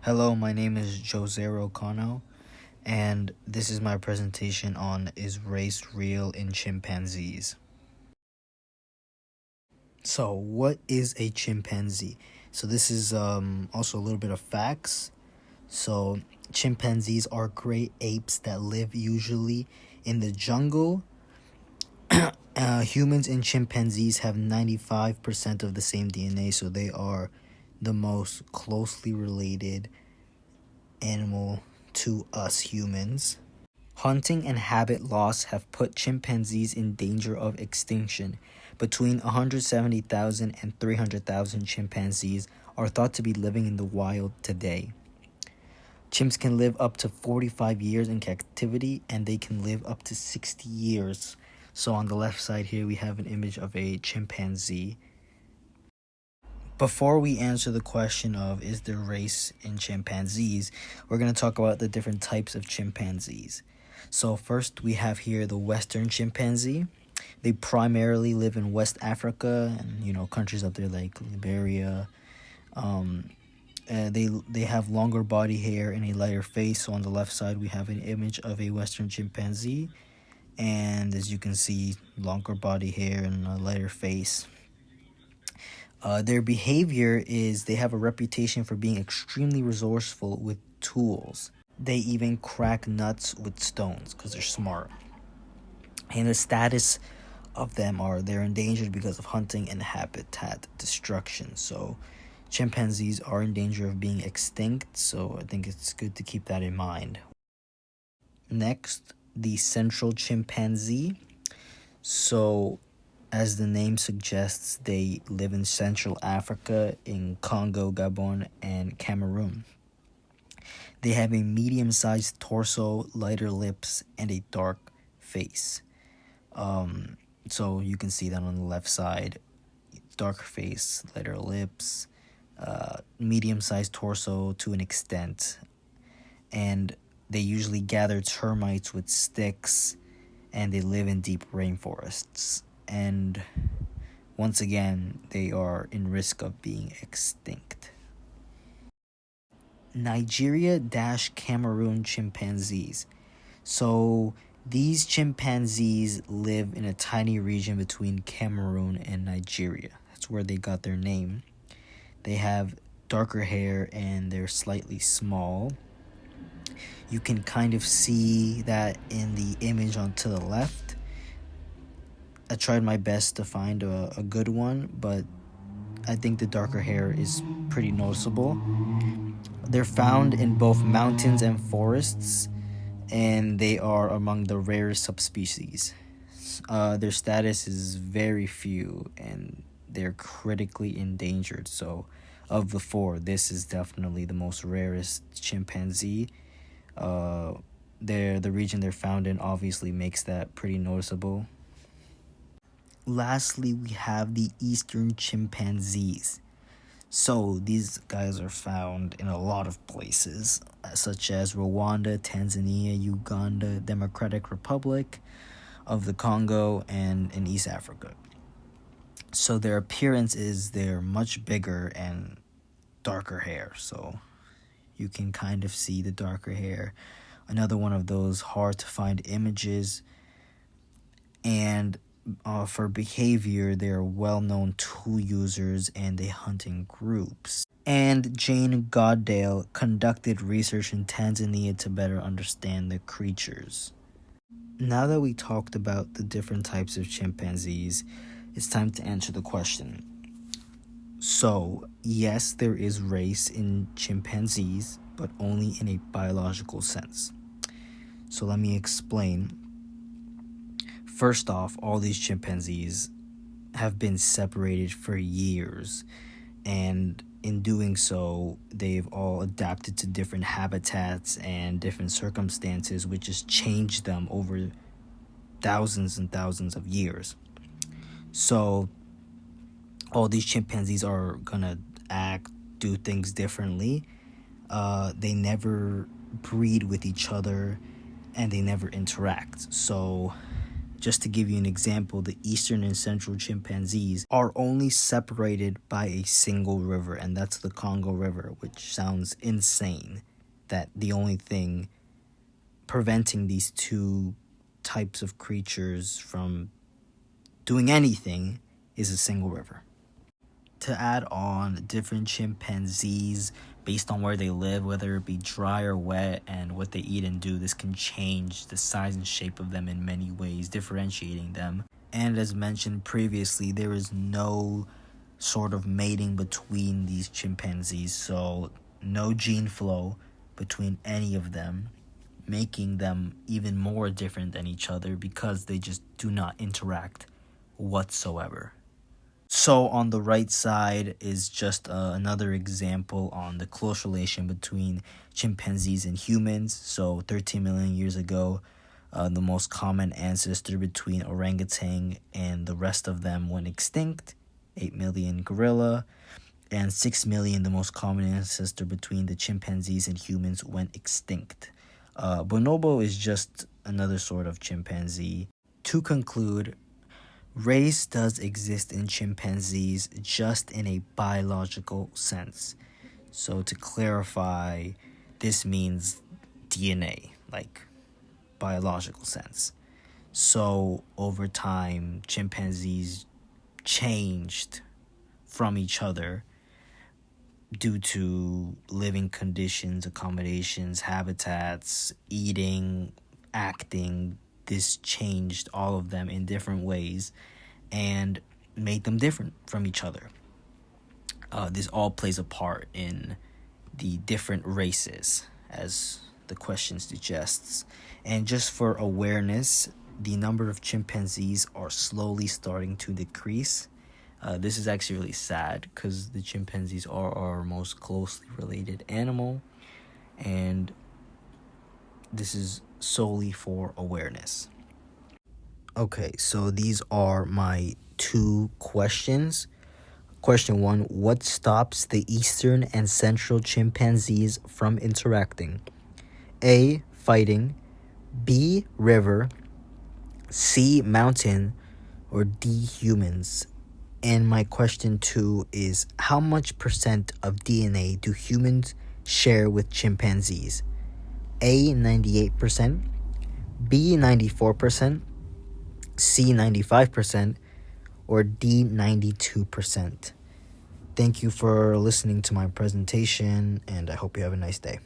Hello, my name is Josero Kano, and this is my presentation on Is Race Real in Chimpanzees? So, what is a chimpanzee? So, this is also a little bit of facts. So, chimpanzees are great apes that live usually in the jungle. Humans and chimpanzees have 95% of the same DNA, so they are the most closely related animal to us humans. Hunting and habit loss have put chimpanzees in danger of extinction. Between 170,000 and 300,000 chimpanzees are thought to be living in the wild today. Chimps can live up to 45 years in captivity, and they can live up to 60 years. So on the left side here, we have an image of a chimpanzee. Before we answer the question of is there race in chimpanzees, we're going to talk about the different types of chimpanzees. So first we have here the Western chimpanzee. They primarily live in West Africa and countries up there like Liberia. They have longer body hair and a lighter face. So on the left side we have an image of a Western chimpanzee, and as you can see, longer body hair and a lighter face. Their behavior is they have a reputation for being extremely resourceful with tools. They even crack nuts with stones because they're smart. And the status of them are they're endangered because of hunting and habitat destruction. So chimpanzees are in danger of being extinct, so I think it's good to keep that in mind. Next, the central chimpanzee. So as the name suggests, they live in Central Africa, in Congo, Gabon, and Cameroon. They have a medium-sized torso, lighter lips, and a dark face. So you can see that on the left side. Dark face, lighter lips, medium-sized torso to an extent. And they usually gather termites with sticks, and they live in deep rainforests. And once again, they are in risk of being extinct. Nigeria-Cameroon chimpanzees. So these chimpanzees live in a tiny region between Cameroon and Nigeria. That's where they got their name. They have darker hair and they're slightly small. You can kind of see that in the image on to the left. I tried my best to find a good one, but I think the darker hair is pretty noticeable. They're found in both mountains and forests, and they are among the rarest subspecies. Their status is very few, and they're critically endangered. So, of the four, this is definitely the most rarest chimpanzee. The region they're found in obviously makes that pretty noticeable. Lastly, we have the eastern chimpanzees. So these guys are found in a lot of places, such as Rwanda, Tanzania, Uganda, Democratic Republic of the Congo, and in East Africa. So their appearance is they're much bigger and darker hair. So you can kind of see the darker hair. Another one of those hard to find images. And for behavior, they're well-known tool users and they hunt in groups. And Jane Goodale conducted research in Tanzania to better understand the creatures. Now that we talked about the different types of chimpanzees, it's time to answer the question. So, yes, there is race in chimpanzees, but only in a biological sense. So let me explain. First off, all these chimpanzees have been separated for years, and in doing so, they've all adapted to different habitats and different circumstances, which has changed them over thousands and thousands of years. So all these chimpanzees are gonna do things differently. They never breed with each other, and they never interact. So Just to give you an example, the eastern and central chimpanzees are only separated by a single river, and that's the Congo River, which sounds insane that the only thing preventing these two types of creatures from doing anything is a single river. To add on, different chimpanzees, based on where they live, whether it be dry or wet, and what they eat and do, this can change the size and shape of them in many ways, differentiating them. And as mentioned previously, there is no sort of mating between these chimpanzees, so no gene flow between any of them, making them even more different than each other because they just do not interact whatsoever. So on the right side is just another example on the close relation between chimpanzees and humans. So 13 million years ago, the most common ancestor between orangutan and the rest of them went extinct. 8 million gorilla, and 6 million, the most common ancestor between the chimpanzees and humans, went extinct. Bonobo is just another sort of chimpanzee. To conclude, race does exist in chimpanzees, just in a biological sense. So to clarify, this means DNA, like biological sense. So over time, chimpanzees changed from each other due to living conditions, accommodations, habitats, eating, acting. This changed all of them in different ways and made them different from each other. This all plays a part in the different races, as the question suggests. And just for awareness, the number of chimpanzees are slowly starting to decrease. This is actually really sad because the chimpanzees are our most closely related animal, and this is solely for awareness. Okay, so these are my 2 questions. Question 1, what stops the eastern and central chimpanzees from interacting? A, fighting, B, river, C, mountain, or D, humans? And my question 2 is, how much percent of DNA do humans share with chimpanzees? A, 98%, B, 94%, C, 95%, or D, 92%. Thank you for listening to my presentation, and I hope you have a nice day.